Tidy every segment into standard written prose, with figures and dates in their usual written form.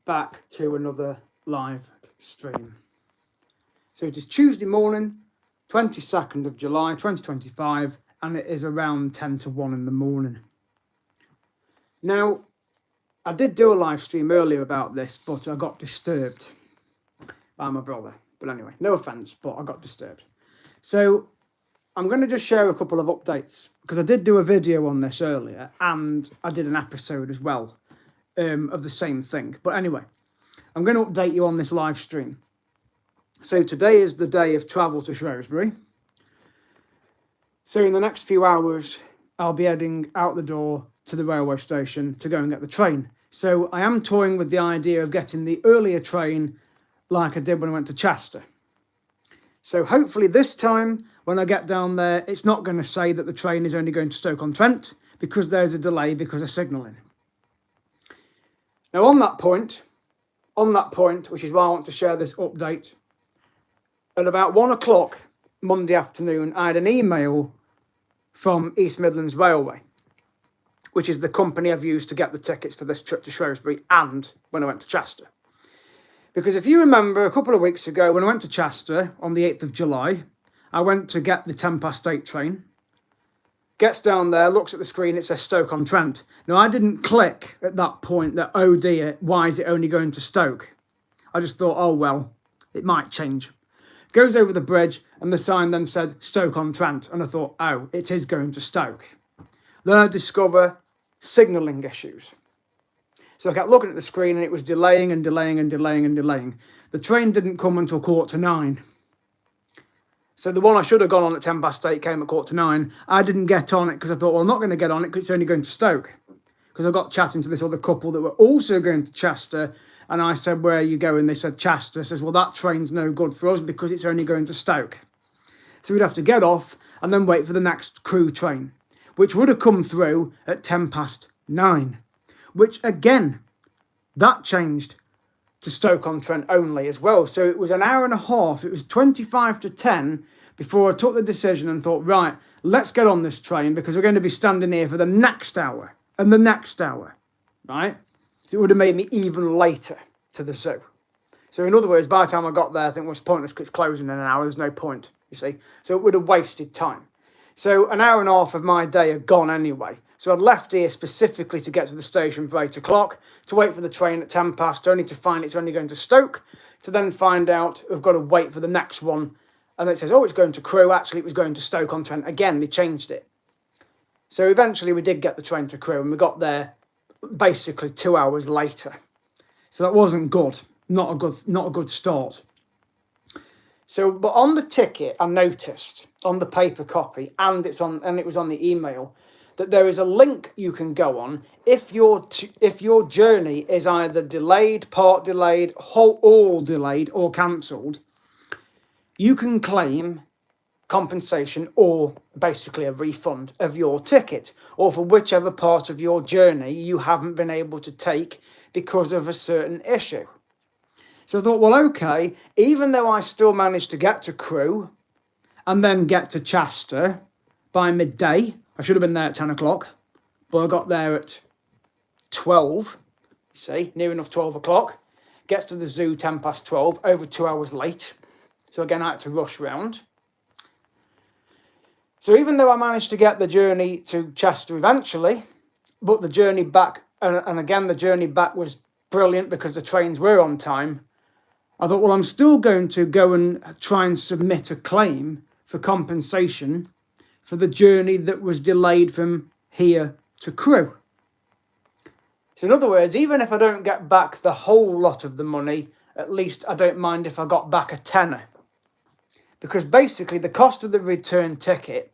back to another live stream. So it is Tuesday morning, 22nd of July 2025, and it is around 10 to 1 in the morning. Now, I did do a live stream earlier about this, but I got disturbed by my brother. But anyway, no offence, but I got disturbed. So I'm going to just share a couple of updates, because I did do a video on this earlier, and I did an episode as well of the same thing. But anyway, I'm going to update you on this live stream. So today is the day of travel to Shrewsbury. So in the next few hours, I'll be heading out the door to the railway station to go and get the train. So I am toying with the idea of getting the earlier train like I did when I went to Chester. So hopefully this time when I get down there, it's not going to say that the train is only going to Stoke-on-Trent, because there's a delay because of signalling. Now on that point, which is why I want to share this update, at about 1 o'clock Monday afternoon, I had an email from East Midlands Railway, which is the company I've used to get the tickets for this trip to Shrewsbury and when I went to Chester. Because if you remember, a couple of weeks ago when I went to Chester on the 8th of July, I went to get the 8:10 train. Gets down there, looks at the screen, it says Stoke-on-Trent. Now, I didn't click at that point that, oh dear, why is it only going to Stoke? I just thought, oh well, it might change. Goes over the bridge, and the sign then said Stoke-on-Trent, and I thought, oh, it is going to Stoke. Then I discover signalling issues. So I kept looking at the screen, and it was delaying and delaying and delaying and delaying. The train didn't come until 8:45. So the one I should have gone on at 8:10 came at 8:45. I didn't get on it because I thought, well, I'm not going to get on it because it's only going to Stoke. Because I got chatting to this other couple that were also going to Chester, and I said, where are you going? They said Chester. I says, well, that train's no good for us because it's only going to Stoke. So we'd have to get off and then wait for the next crew train, which would have come through at 9:10, which again, that changed to Stoke-on-Trent only as well. So it was an hour and a half. It was 25 to 10 before I took the decision and thought, right, let's get on this train because we're going to be standing here for the next hour and the next hour, right? So it would have made me even later to the zoo. So in other words, by the time I got there, I think it was pointless because it's closing in an hour. There's no point, you see. So it would have wasted time. So an hour and a half of my day had gone anyway. So I'd left here specifically to get to the station for 8 o'clock, to wait for the train at 10:10, only to find it's only going to Stoke, to then find out we've got to wait for the next one. And it says, oh, it's going to Crewe. Actually, it was going to Stoke-on-Trent. Again, they changed it. So eventually we did get the train to Crewe, and we got there basically 2 hours later. So that wasn't good. Not a good start. So, but on the ticket, I noticed on the paper copy, and it was on the email, that there is a link you can go on if your journey is either delayed, part delayed, all delayed, or cancelled. You can claim compensation or basically a refund of your ticket, or for whichever part of your journey you haven't been able to take because of a certain issue. So I thought, well, okay, even though I still managed to get to Crewe and then get to Chester by midday, I should have been there at 10 o'clock, but I got there at 12, see, near enough 12 o'clock. Gets to the zoo 12:10, over 2 hours late. So again, I had to rush round. So even though I managed to get the journey to Chester eventually, but the journey back, and again, the journey back was brilliant because the trains were on time, I thought, well, I'm still going to go and try and submit a claim for compensation for the journey that was delayed from here to Crewe. So in other words, even if I don't get back the whole lot of the money, at least I don't mind if I got back a tenner. Because basically the cost of the return ticket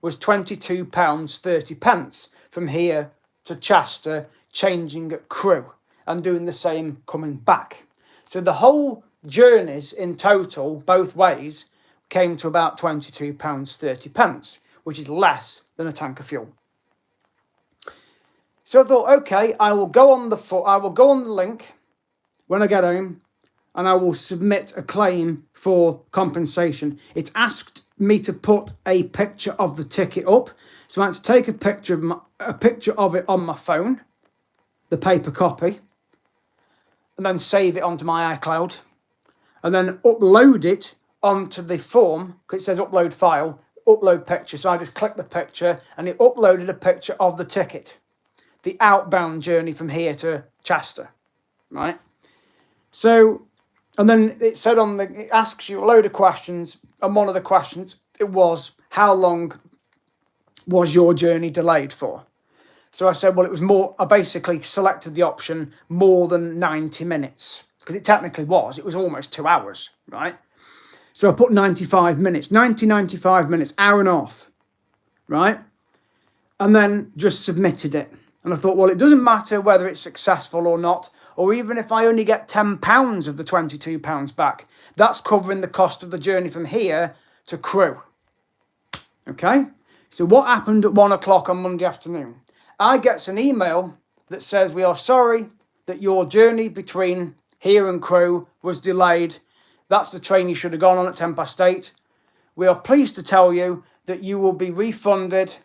was £22.30 from here to Chester, changing at Crewe and doing the same coming back. So the whole journeys in total, both ways, came to about £22.30, which is less than a tank of fuel. So I thought, okay, I will go on the link when I get home, and I will submit a claim for compensation. It's asked me to put a picture of the ticket up, so I had to take a picture of it on my phone, the paper copy, and then save it onto my iCloud, and then upload it onto the form, because it says upload file, upload picture. So I just clicked the picture and it uploaded a picture of the ticket, the outbound journey from here to Chester, right? So, and then it said it asks you a load of questions, and one of the questions, it was, how long was your journey delayed for? So I said, well, it was more, I basically selected the option more than 90 minutes, because it technically was. It was almost 2 hours, right? So I put 95 minutes, 95 minutes, hour and a half, right? And then just submitted it. And I thought, well, it doesn't matter whether it's successful or not, or even if I only get £10 of the £22 back, that's covering the cost of the journey from here to Crewe. Okay? So what happened at 1 o'clock on Monday afternoon? I get an email that says, we are sorry that your journey between here and Crewe was delayed. That's the train you should have gone on at 8:10. We are pleased to tell you that you will be refunded.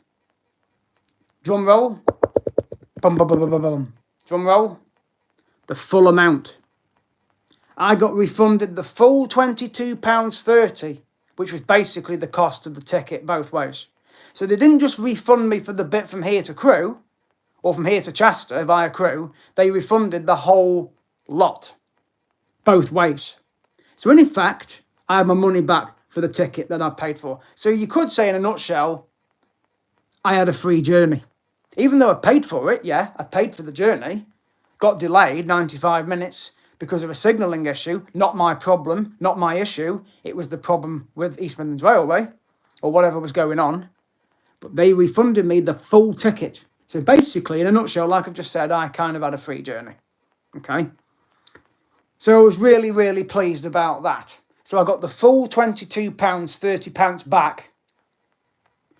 Drum roll. Bum, bum, bum, bum, bum, bum. Drum roll. The full amount. I got refunded the full £22.30, which was basically the cost of the ticket both ways. So they didn't just refund me for the bit from here to Crewe, or from here to Chester via Crewe. They refunded the whole lot, both ways. So in effect, I had my money back for the ticket that I paid for. So you could say in a nutshell, I had a free journey. Even though I paid for it, yeah, I paid for the journey, got delayed 95 minutes because of a signalling issue, not my problem, not my issue. It was the problem with East Midlands Railway, or whatever was going on. But they refunded me the full ticket. So basically, in a nutshell, like I've just said, I kind of had a free journey. Okay? So I was really, really pleased about that. So I got the full £22, £30 back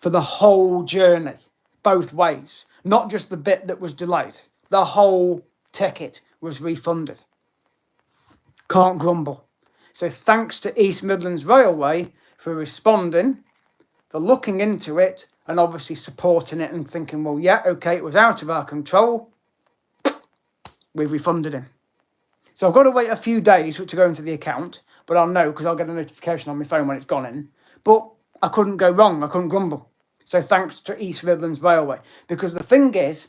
for the whole journey, both ways. Not just the bit that was delayed. The whole ticket was refunded. Can't grumble. So thanks to East Midlands Railway for responding, for looking into it, and obviously supporting it and thinking, well, yeah, okay, it was out of our control. We've refunded him. So I've got to wait a few days for it to go into the account, but I'll know because I'll get a notification on my phone when it's gone in. But I couldn't go wrong. I couldn't grumble. So thanks to East Midlands Railway. Because the thing is,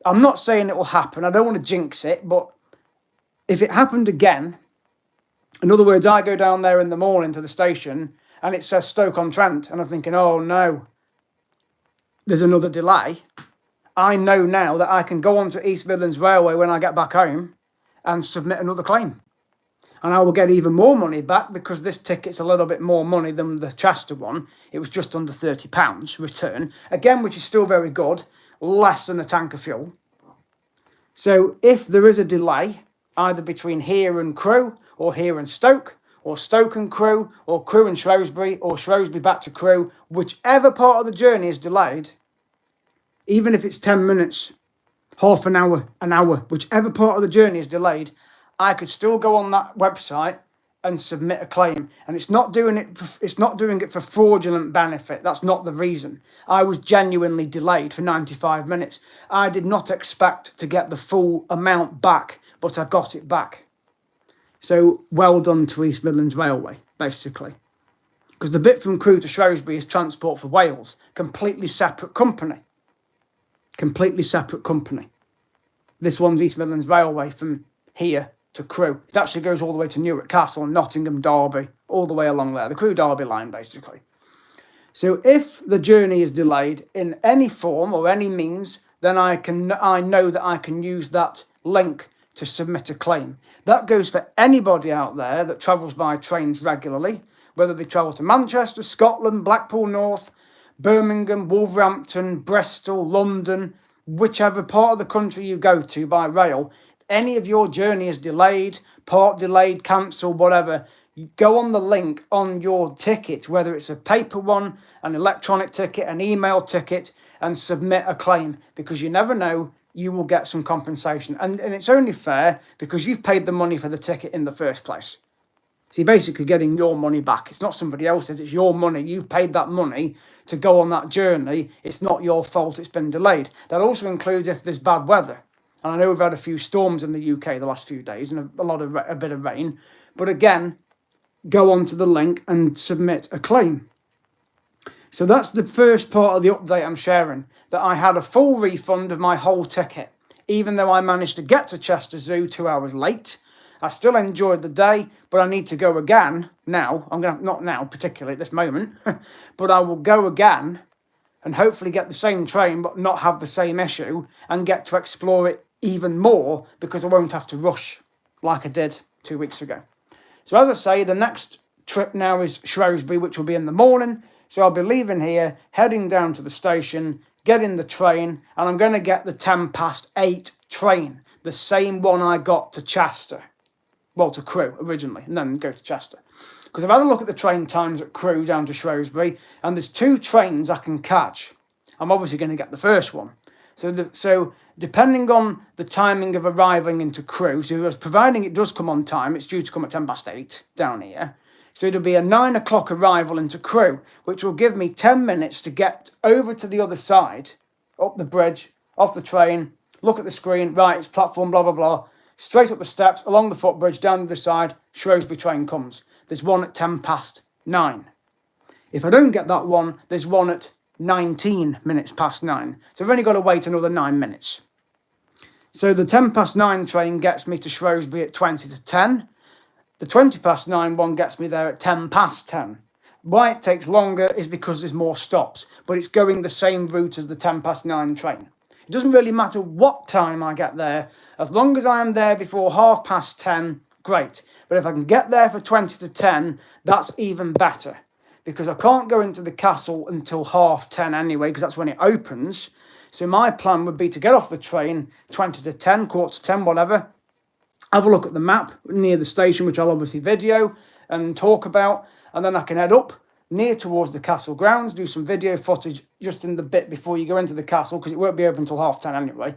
I'm not saying it will happen. I don't want to jinx it, but if it happened again, in other words, I go down there in the morning to the station and it says Stoke-on-Trent, and I'm thinking, oh no, there's another delay. I know now that I can go on to East Midlands Railway when I get back home and submit another claim. And I will get even more money back because this ticket's a little bit more money than the Chester one. It was just under £30 return. Again, which is still very good, less than a tank of fuel. So if there is a delay, either between here and Crewe, or here and Stoke, or Stoke and Crewe, or Crewe and Shrewsbury, or Shrewsbury back to Crewe, whichever part of the journey is delayed, even if it's 10 minutes, half an hour, whichever part of the journey is delayed, I could still go on that website and submit a claim. And it's not doing it for fraudulent benefit. That's not the reason. I was genuinely delayed for 95 minutes. I did not expect to get the full amount back, but I got it back. So well done to East Midlands Railway, basically. Because the bit from Crewe to Shrewsbury is Transport for Wales. Completely separate company. Completely separate company. This one's East Midlands Railway from here to Crewe. It actually goes all the way to Newark Castle, Nottingham, Derby, all the way along there. The Crewe Derby line, basically. So if the journey is delayed in any form or any means, then I know that I can use that link to submit a claim. That goes for anybody out there that travels by trains regularly, whether they travel to Manchester, Scotland, Blackpool North, Birmingham, Wolverhampton, Bristol, London, whichever part of the country you go to by rail. If any of your journey is delayed, part delayed, cancelled, whatever, you go on the link on your ticket, whether it's a paper one, an electronic ticket, an email ticket, and submit a claim, because you never know, you will get some compensation. And it's only fair because you've paid the money for the ticket in the first place. So you're basically getting your money back. It's not somebody else's, it's your money. You've paid that money to go on that journey. It's not your fault it's been delayed. That also includes if there's bad weather. And I know we've had a few storms in the UK the last few days and a bit of rain. But again, go onto the link and submit a claim. So that's the first part of the update I'm sharing, that I had a full refund of my whole ticket. Even though I managed to get to Chester Zoo 2 hours late, I still enjoyed the day, but I need to go again now. Not now particularly at this moment, but I will go again and hopefully get the same train but not have the same issue and get to explore it even more because I won't have to rush like I did 2 weeks ago. So as I say, the next trip now is Shrewsbury, which will be in the morning. So I'll be leaving here, heading down to the station, getting the train, and I'm going to get the 8:10 train, the same one I got to Chester. Well, to Crewe originally, and then go to Chester. Because I've had a look at the train times at Crewe down to Shrewsbury, and there's 2 trains I can catch. I'm obviously going to get the first one. So depending on the timing of arriving into Crewe, so providing it does come on time, it's due to come at 8:10 down here. So it'll be a 9 o'clock arrival into Crewe, which will give me 10 minutes to get over to the other side, up the bridge, off the train, look at the screen, right, it's platform, blah, blah, blah, straight up the steps, along the footbridge, down the other side, Shrewsbury train comes. There's one at 9:10. If I don't get that one, there's one at 19 minutes past 9. So I've only got to wait another 9 minutes. So the 9:10 train gets me to Shrewsbury at 9:20. The 9:20 one gets me there at 10:10. Why it takes longer is because there's more stops, but it's going the same route as the 9:10 train. It doesn't really matter what time I get there, as long as I am there before 10:30, great. But if I can get there for 9:20, that's even better, because I can't go into the castle until 10:30 anyway, because that's when it opens. So my plan would be to get off the train 9:20, 9:45, whatever, have a look at the map near the station, which I'll obviously video and talk about, and then I can head up near towards the castle grounds, do some video footage just in the bit before you go into the castle, because it won't be open until 10:30 anyway.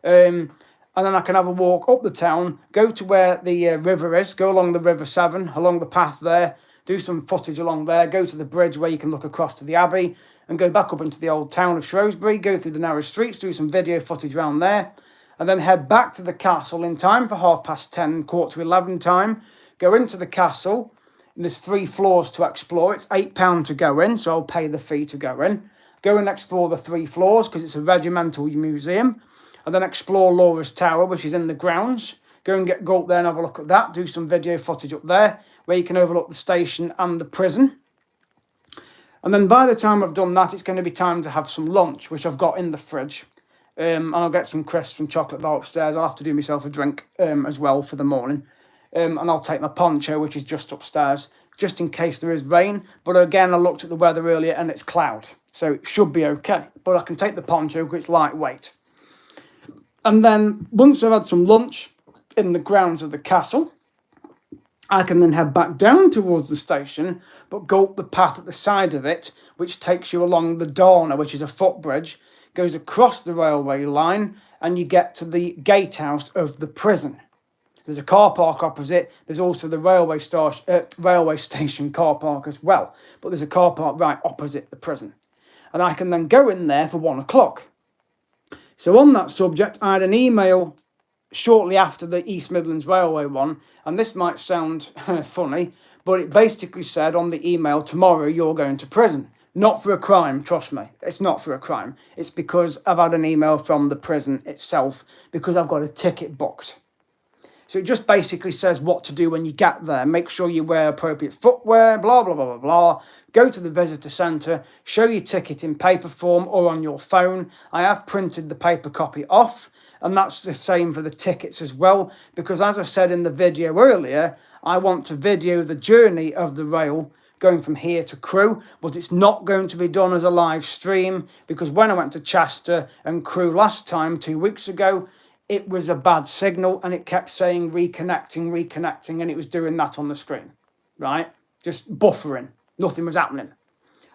And then I can have a walk up the town, go to where the river is, go along the River Severn, along the path there, do some footage along there, go to the bridge where you can look across to the Abbey, and go back up into the old town of Shrewsbury, go through the narrow streets, do some video footage around there, and then head back to the castle in time for 10:30, 10:45 time, go into the castle. There's 3 floors to explore. It's £8 to go in, so I'll pay the fee to go in. Go and explore the 3 floors, because it's a regimental museum. And then explore Laura's Tower, which is in the grounds. Go up there and have a look at that. Do some video footage up there, where you can overlook the station and the prison. And then by the time I've done that, it's going to be time to have some lunch, which I've got in the fridge. And I'll get some crisps and chocolate bar upstairs. I'll have to do myself a drink as well for the morning. And I'll take my poncho, which is just upstairs, just in case there is rain. But again, I looked at the weather earlier and it's cloud, so it should be okay. But I can take the poncho because it's lightweight. And then once I've had some lunch in the grounds of the castle, I can then head back down towards the station, but go up the path at the side of it, which takes you along the Dana, which is a footbridge, goes across the railway line, and you get to the gatehouse of the prison. There's a car park opposite. There's also the railway station car park as well. But there's a car park right opposite the prison. And I can then go in there for 1 o'clock. So on that subject, I had an email shortly after the East Midlands Railway one. And this might sound funny, but it basically said on the email, tomorrow you're going to prison. Not for a crime, trust me. It's not for a crime. It's because I've had an email from the prison itself, because I've got a ticket booked. So it just basically says what to do when you get there. Make sure you wear appropriate footwear, blah, blah, blah, blah, blah. Go to the visitor centre, show your ticket in paper form or on your phone. I have printed the paper copy off, and that's the same for the tickets as well, because as I said in the video earlier, I want to video the journey of the rail going from here to Crewe, but it's not going to be done as a live stream, because when I went to Chester and Crewe last time, 2 weeks ago, it was a bad signal and it kept saying reconnecting, and it was doing that on the screen, right? Just buffering. Nothing was happening.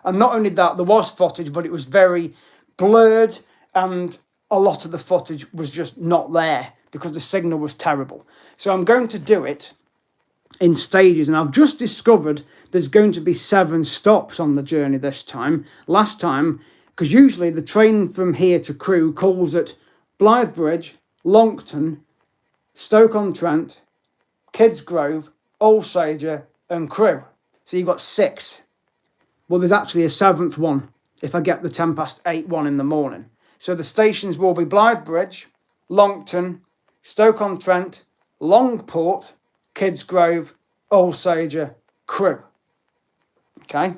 And not only that, there was footage, but it was very blurred, and a lot of the footage was just not there because the signal was terrible. So I'm going to do it in stages, and I've just discovered there's going to be 7 stops on the journey this time. Last time, because usually the train from here to Crewe calls at Blythe Bridge, Longton, Stoke-on-Trent, Kidsgrove, Alsager and Crewe. So you've got 6. Well, there's actually a 7th one if I get the 8:10 one in the morning. So the stations will be Blythebridge, Longton, Stoke-on-Trent, Longport, Kidsgrove, Alsager, Crewe. Okay?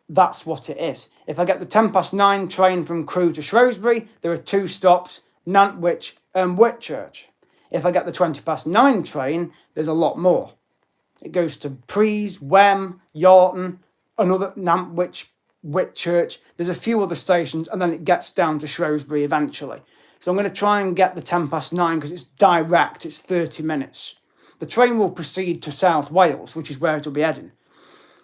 That's what it is. If I get the 9:10 train from Crewe to Shrewsbury, there are 2 stops, Nantwich and Whitchurch. If I get the 9:20 train, there's a lot more. It goes to Prees, Wem, Yarton, another Nantwich, Whitchurch. There's a few other stations, and then it gets down to Shrewsbury eventually. So I'm going to try and get the 9:10 because it's direct, it's 30 minutes. The train will proceed to South Wales, which is where it'll be heading.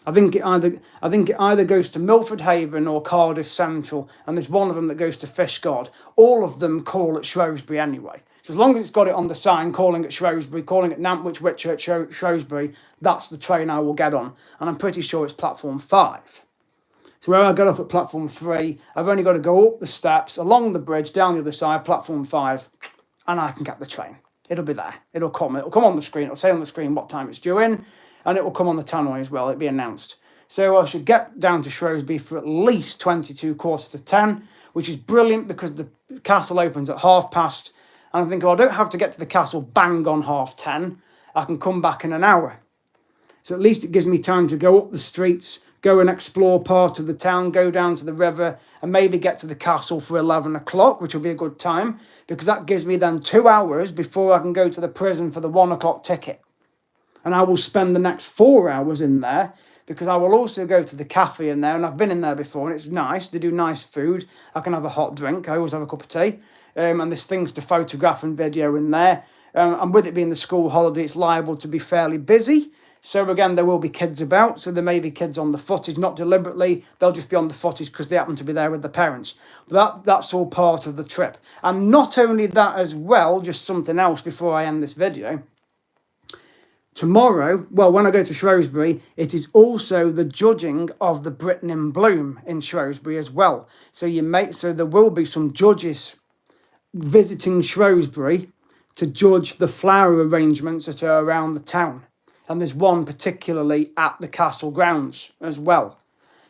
I think it either goes to Milford Haven or Cardiff Central, and there's one of them that goes to Fishguard. All of them call at Shrewsbury anyway. So as long as it's got it on the sign, calling at Shrewsbury, calling at Nantwich, Whitchurch, Shrewsbury, that's the train I will get on. And I'm pretty sure it's platform 5. So where I get off at platform 3, I've only got to go up the steps, along the bridge, down the other side, platform 5, and I can get the train. It'll be there. It'll come on the screen. It'll say on the screen what time it's due in, and it will come on the tannoy as well. It'll be announced. So I should get down to Shrewsbury for at least 10:22, which is brilliant because the castle opens at 10:30. And I'm thinking, well, I don't have to get to the castle bang on 10:30. I can come back in an hour. So at least it gives me time to go up the streets, go and explore part of the town, go down to the river, and maybe get to the castle for 11 o'clock, which will be a good time, because that gives me then 2 hours before I can go to the prison for the 1 o'clock ticket. And I will spend the next 4 hours in there, because I will also go to the cafe in there, and I've been in there before, and it's nice. They do nice food. I can have a hot drink. I always have a cup of tea. And there's things to photograph and video in there. And with it being the school holiday, it's liable to be fairly busy. So again, there will be kids about. So there may be kids on the footage, not deliberately. They'll just be on the footage because they happen to be there with the parents. But that's all part of the trip. And not only that as well, just something else before I end this video. Tomorrow, well, when I go to Shrewsbury, it is also the judging of the Britain in Bloom in Shrewsbury as well. So there will be some judges visiting Shrewsbury to judge the flower arrangements that are around the town. And there's one particularly at the castle grounds as well.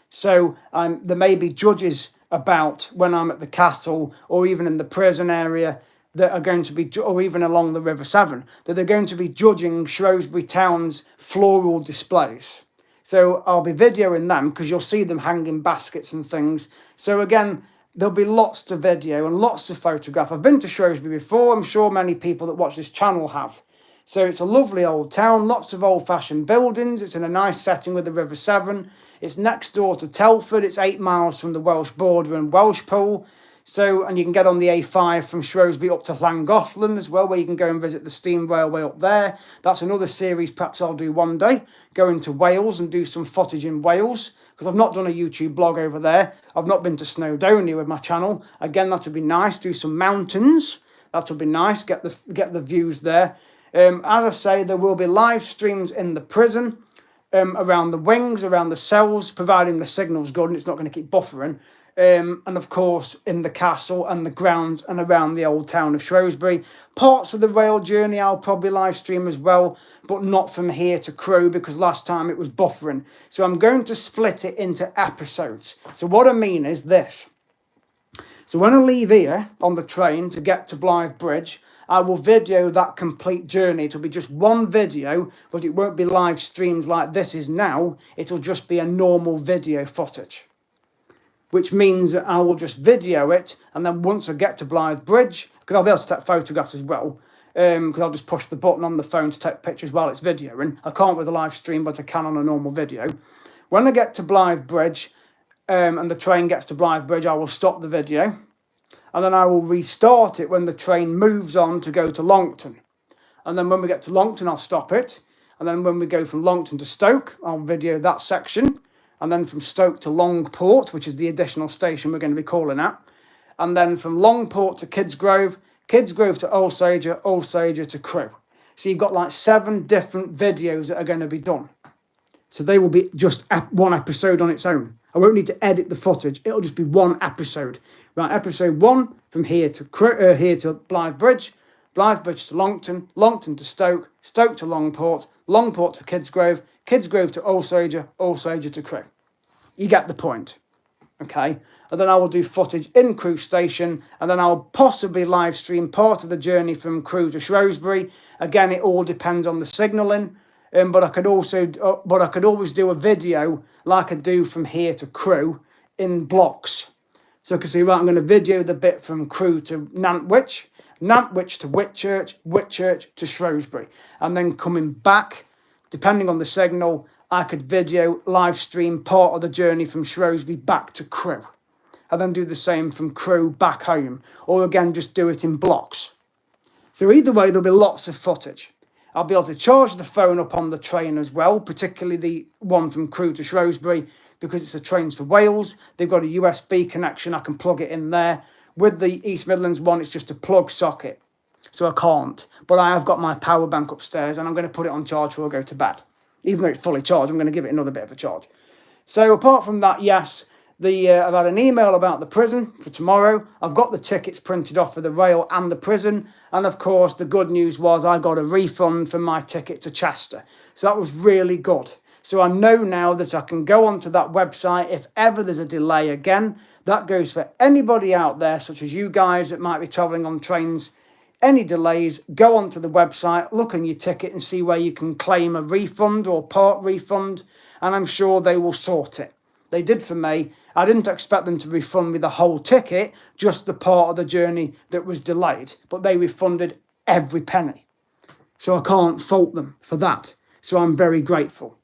So there may be judges about when I'm at the castle or even in the prison area that are going to be, or even along the River Severn, that are going to be judging Shrewsbury Town's floral displays. So I'll be videoing them because you'll see them hanging baskets and things. So again, there'll be lots to video and lots to photograph. I've been to Shrewsbury before. I'm sure many people that watch this channel have. So it's a lovely old town, lots of old-fashioned buildings. It's in a nice setting with the River Severn. It's next door to Telford. It's 8 miles from the Welsh border and Welshpool. So, and you can get on the A5 from Shrewsbury up to Llangollen as well, where you can go and visit the steam railway up there. That's another series perhaps I'll do one day, go into Wales and do some footage in Wales, because I've not done a YouTube blog over there. I've not been to Snowdonia with my channel. Again, that would be nice. Do some mountains. That would be nice. Get the views there. As I say, there will be live streams in the prison, around the wings, around the cells, providing the signal's good and it's not going to keep buffering. And of course, in the castle and the grounds and around the old town of Shrewsbury. Parts of the rail journey I'll probably live stream as well, but not from here to Crewe because last time it was buffering. So I'm going to split it into episodes. So what I mean is this. So when I leave here on the train to get to Blythebridge, I will video that complete journey. It'll be just one video, but it won't be live streamed like this is now. It'll just be a normal video footage. Which means that I will just video it, and then once I get to Blythebridge, because I'll be able to take photographs as well, because I'll just push the button on the phone to take pictures while it's videoing. I can't with a live stream, but I can on a normal video. When I get to Blythebridge, and the train gets to Blythebridge, I will stop the video, and then I will restart it when the train moves on to go to Longton. And then when we get to Longton, I'll stop it, and then when we go from Longton to Stoke, I'll video that section. And then from Stoke to Longport, which is the additional station we're going to be calling at. And then from Longport to Kidsgrove, Kidsgrove to Alsager, Alsager to Crewe. So you've got like 7 different videos that are going to be done. So they will be just one episode on its own. I won't need to edit the footage. It'll just be one episode Right, episode 1 from here to Blythe Bridge, Blythe Bridge to Longton, Longton to Stoke, Stoke to Longport, Longport to Kidsgrove, Kidsgrove to Alsager, Alsager to Crewe. You get the point. Okay, and then I will do footage in Crewe station, and then I'll possibly live stream part of the journey from Crewe to Shrewsbury. Again, it all depends on the signalling, but I could always do a video like I do from here to Crewe in blocks. So you can see, right, I'm going to video the bit from Crewe to Nantwich, Nantwich to Whitchurch, Whitchurch to Shrewsbury, and then coming back, depending on the signal, I could video live stream part of the journey from Shrewsbury back to Crewe. And then do the same from Crewe back home. Or again, just do it in blocks. So either way, there'll be lots of footage. I'll be able to charge the phone up on the train as well, particularly the one from Crewe to Shrewsbury, because it's the Trains for Wales. They've got a USB connection. I can plug it in there. With the East Midlands one, it's just a plug socket. So I can't. But I have got my power bank upstairs, and I'm going to put it on charge before I go to bed. Even though it's fully charged, I'm going to give it another bit of a charge. So apart from that, yes, I've had an email about the prison for tomorrow. I've got the tickets printed off for the rail and the prison. And of course, the good news was I got a refund for my ticket to Chester. So that was really good. So I know now that I can go onto that website if ever there's a delay again. That goes for anybody out there, such as you guys that might be travelling on trains. Any delays, go onto the website, look on your ticket and see where you can claim a refund or part refund, and I'm sure they will sort it. They did for me. I didn't expect them to refund me the whole ticket, just the part of the journey that was delayed, but they refunded every penny. So I can't fault them for that. So I'm very grateful.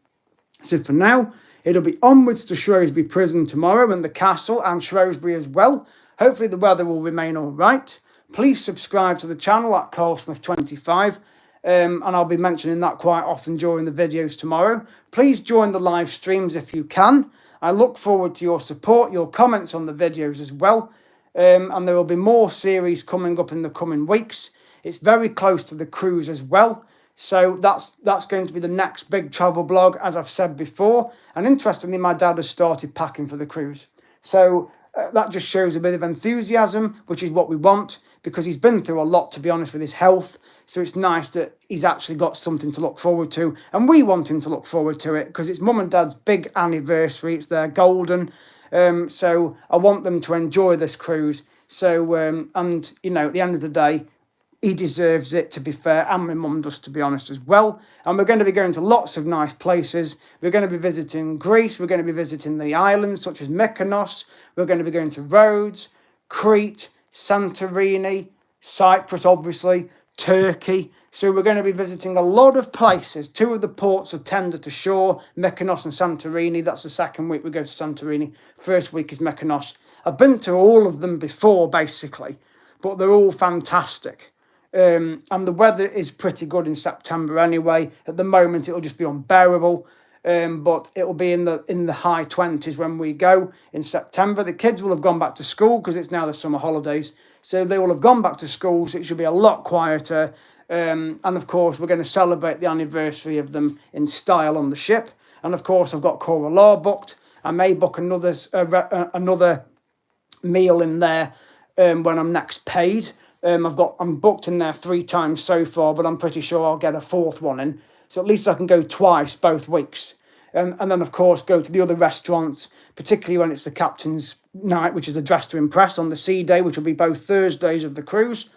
So for now, it'll be onwards to Shrewsbury Prison tomorrow and the castle and Shrewsbury as well. Hopefully the weather will remain all right. Please subscribe to the channel at CarlSmith25, and I'll be mentioning that quite often during the videos tomorrow. Please join the live streams if you can. I look forward to your support, your comments on the videos as well, and there will be more series coming up in the coming weeks. It's very close to the cruise as well, so that's going to be the next big travel blog, as I've said before. And interestingly, my dad has started packing for the cruise, so that just shows a bit of enthusiasm, which is what we want, because he's been through a lot, to be honest, with his health. So it's nice that he's actually got something to look forward to. And we want him to look forward to it, because it's mum and dad's big anniversary. It's their golden. So I want them to enjoy this cruise. So, and, you know, at the end of the day, he deserves it, to be fair, and my mum does, to be honest, as well. And we're going to be going to lots of nice places. We're going to be visiting Greece. We're going to be visiting the islands, such as Mykonos. We're going to be going to Rhodes, Crete, Santorini, Cyprus, obviously, Turkey. So we're going to be visiting a lot of places. 2 of the ports are tender to shore, Mykonos and Santorini. That's the second week we go to Santorini. First week is Mykonos. I've been to all of them before, basically, but they're all fantastic. And the weather is pretty good in September anyway. At the moment, it'll just be unbearable. But it'll be in the high 20s when we go in September. The kids will have gone back to school because it's now the summer holidays. So they will have gone back to school, so it should be a lot quieter. And of course, we're going to celebrate the anniversary of them in style on the ship. And of course, I've got Cora Law booked. I may book another meal in there when I'm next paid. I'm booked in there 3 times so far, but I'm pretty sure I'll get a 4th one in. So at least I can go twice both weeks. And then, of course, go to the other restaurants, particularly when it's the captain's night, which is a dress to impress on the sea day, which will be both Thursdays of the cruise.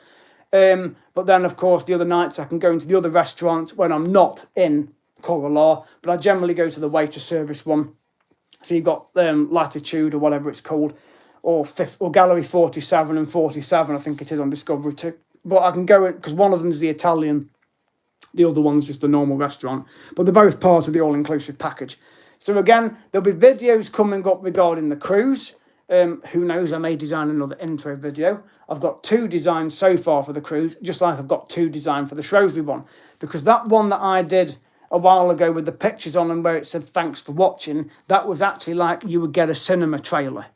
But then, of course, the other nights I can go into the other restaurants when I'm not in Coral Law. But I generally go to the waiter service one. So you've got Latitude or whatever it's called, or Gallery 47 and 47, I think it is on Discovery too. But I can go, because one of them is the Italian, the other one's just a normal restaurant. But they're both part of the all-inclusive package. So again, there'll be videos coming up regarding the cruise. Who knows, I may design another intro video. I've got 2 designs so far for the cruise, just like I've got 2 designed for the Shrewsbury one. Because that one that I did a while ago with the pictures on and where it said thanks for watching, that was actually like you would get a cinema trailer.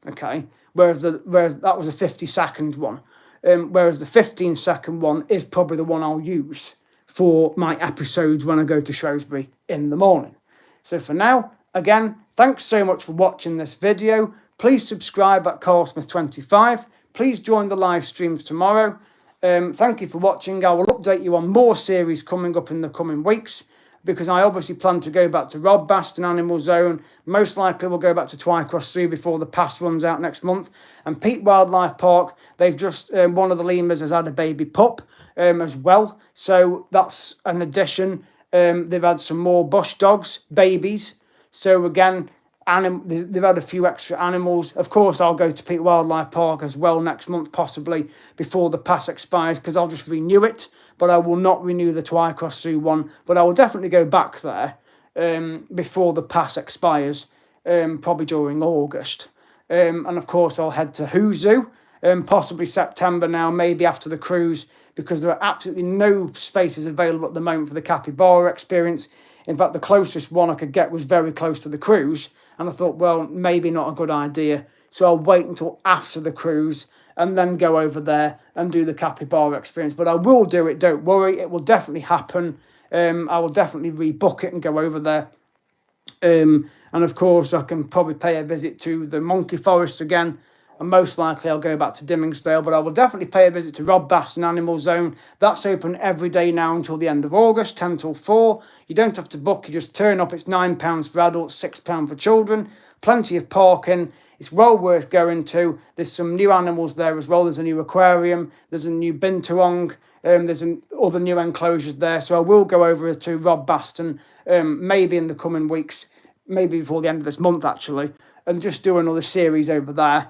Okay? Whereas that was a 50-second one. Whereas the 15-second one is probably the one I'll use for my episodes when I go to Shrewsbury in the morning. So for now, again, thanks so much for watching this video. Please subscribe at CarlSmith25. Please join the live streams tomorrow. Thank you for watching. I will update you on more series coming up in the coming weeks, because I obviously plan to go back to Rodbaston Animal Zone. Most likely we'll go back to Twycross Zoo before the pass runs out next month. And Peak Wildlife Park, they've just, one of the lemurs has had a baby pup as well. So that's an addition. They've had some more bush dogs, babies. So again, they've had a few extra animals. Of course, I'll go to Peak Wildlife Park as well next month, possibly before the pass expires, because I'll just renew it. But I will not renew the Twycross Zoo one. But I will definitely go back there before the pass expires, probably during August. And of course, I'll head to Who Zoo, possibly September now, maybe after the cruise, because there are absolutely no spaces available at the moment for the capybara experience. In fact, the closest one I could get was very close to the cruise. And I thought, well, maybe not a good idea. So I'll wait until after the cruise and then go over there and do the capybara experience. But I will do it, don't worry. It will definitely happen. I will definitely rebook it and go over there. And of course, I can probably pay a visit to the Monkey Forest again. And most likely I'll go back to Dimmingsdale. But I will definitely pay a visit to Rodbaston Animal Zone. That's open every day now until the end of August, 10 till 4. You don't have to book. You just turn up. It's £9 for adults, £6 for children. Plenty of parking. It's well worth going to. There's some new animals there as well. There's a new aquarium. There's a new binturong. There's other new enclosures there. So I will go over to Rodbaston maybe in the coming weeks, maybe before the end of this month actually, and just do another series over there.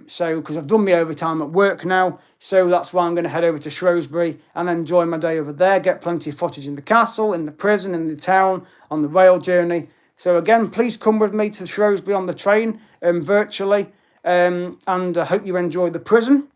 So because I've done my overtime at work now, so that's why I'm going to head over to Shrewsbury and enjoy my day over there, get plenty of footage in the castle, in the prison, in the town, on the rail journey. So again, please come with me to Shrewsbury on the train virtually, and I hope you enjoy the prison,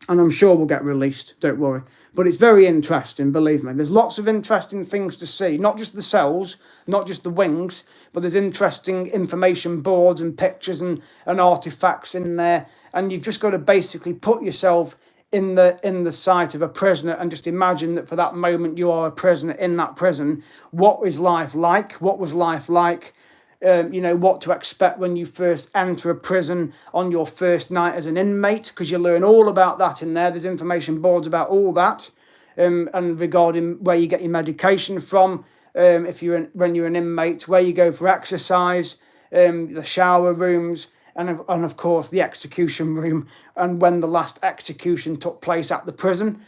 and I'm sure we'll get released, don't worry. But it's very interesting, believe me. There's lots of interesting things to see, not just the cells, not just the wings, but there's interesting information boards and pictures and artifacts in there. And you've just got to basically put yourself in the sight of a prisoner and just imagine that for that moment you are a prisoner in that prison. What is life like? What was life like? You know, what to expect when you first enter a prison on your first night as an inmate, because you learn all about that in there. There's information boards about all that, and regarding where you get your medication from, when you're an inmate, where you go for exercise, the shower rooms, and of course the execution room, and when the last execution took place at the prison.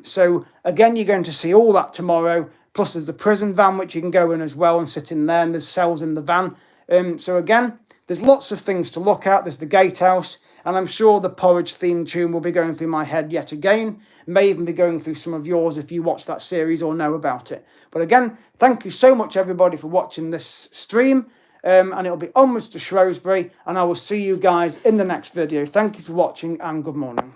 So again, you're going to see all that tomorrow. Plus there's the prison van, which you can go in as well and sit in there, and there's cells in the van. So again, there's lots of things to look at. There's the gatehouse, and I'm sure the porridge theme tune will be going through my head yet again. May even be going through some of yours if you watch that series or know about it. But again, thank you so much everybody for watching this stream, and it'll be onwards to Shrewsbury, and I will see you guys in the next video. Thank you for watching, and good morning.